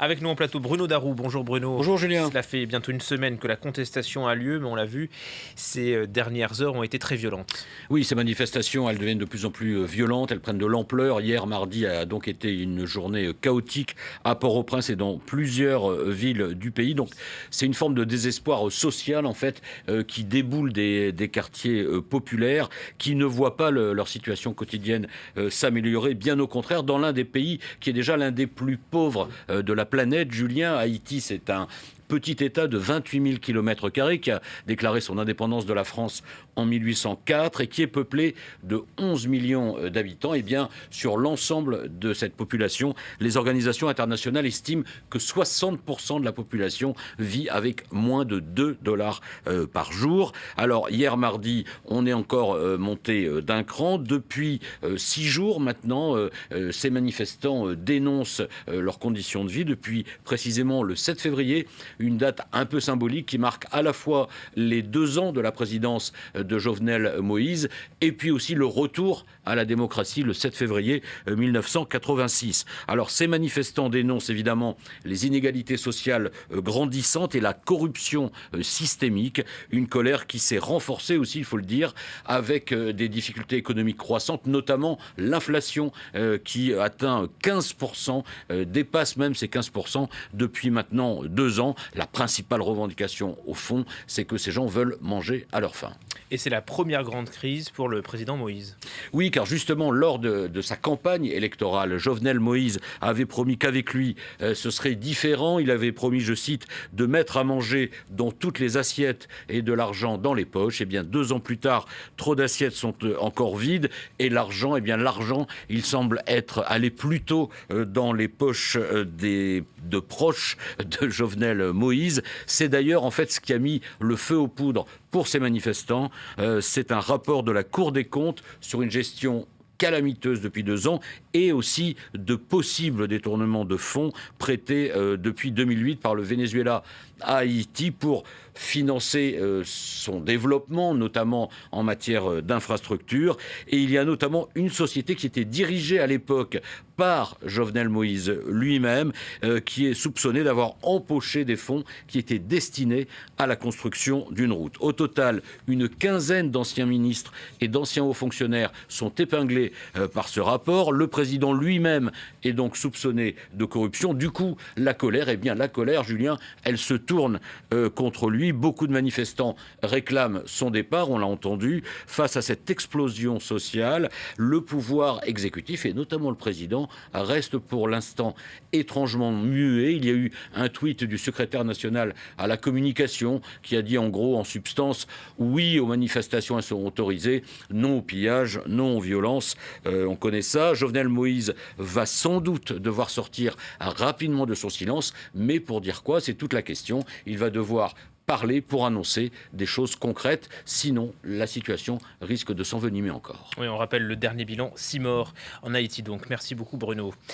Avec nous en plateau, Bruno Darou. Bonjour Bruno. Bonjour Julien. Cela fait bientôt une semaine que la contestation a lieu, mais on l'a vu, ces dernières heures ont été très violentes. Oui, ces manifestations, elles deviennent de plus en plus violentes, elles prennent de l'ampleur. Hier, mardi, a donc été une journée chaotique à Port-au-Prince et dans plusieurs villes du pays. Donc, c'est une forme de désespoir social, en fait, qui déboule des quartiers populaires, qui ne voient pas leur situation quotidienne s'améliorer. Bien au contraire, dans l'un des pays qui est déjà l'un des plus pauvres de la planète, Julien, Haïti, c'est un petit État de 28 000 km² qui a déclaré son indépendance de la France en 1804 et qui est peuplé de 11 millions d'habitants. Et bien, sur l'ensemble de cette population, les organisations internationales estiment que 60% de la population vit avec moins de 2 dollars par jour. Alors, hier mardi, on est encore monté d'un cran. Depuis 6 jours maintenant, ces manifestants dénoncent leurs conditions de vie. Depuis précisément le 7 février, une date un peu symbolique qui marque à la fois les 2 ans de la présidence de Jovenel Moïse et puis aussi le retour à la démocratie le 7 février 1986. Alors ces manifestants dénoncent évidemment les inégalités sociales grandissantes et la corruption systémique, une colère qui s'est renforcée aussi, il faut le dire, avec des difficultés économiques croissantes, notamment l'inflation qui atteint 15%, dépasse même ces 15% depuis maintenant 2 ans. La principale revendication, au fond, c'est que ces gens veulent manger à leur faim. Et c'est la première grande crise pour le président Moïse. Oui, car justement, lors de sa campagne électorale, Jovenel Moïse avait promis qu'avec lui, ce serait différent. Il avait promis, je cite, de mettre à manger dans toutes les assiettes et de l'argent dans les poches. Eh bien, 2 ans plus tard, trop d'assiettes sont encore vides et l'argent, il semble être allé plutôt dans les poches de proches de Jovenel Moïse. C'est d'ailleurs en fait ce qui a mis le feu aux poudres pour ces manifestants. C'est un rapport de la Cour des comptes sur une gestion calamiteuse depuis 2 ans et aussi de possibles détournements de fonds prêtés depuis 2008 par le Venezuela à Haïti pour financer son développement, notamment en matière d'infrastructures. Et il y a notamment une société qui était dirigée à l'époque par Jovenel Moïse lui-même, qui est soupçonnée d'avoir empoché des fonds qui étaient destinés à la construction d'une route. Au total, une quinzaine d'anciens ministres et d'anciens hauts fonctionnaires sont épinglés par ce rapport. Le président lui-même est donc soupçonné de corruption. Du coup, la colère, Julien, elle se tourne contre lui. Beaucoup de manifestants réclament son départ, on l'a entendu. Face à cette explosion sociale, le pouvoir exécutif, et notamment le président, reste pour l'instant étrangement muet. Il y a eu un tweet du secrétaire national à la communication qui a dit en gros, en substance, oui aux manifestations, elles sont autorisées, non au pillage, non aux violences. On connaît ça. Jovenel Moïse va sans doute devoir sortir rapidement de son silence, mais pour dire quoi, c'est toute la question. Il va devoir parler pour annoncer des choses concrètes, sinon la situation risque de s'envenimer encore. Oui, on rappelle le dernier bilan, 6 morts en Haïti donc. Merci beaucoup Bruno.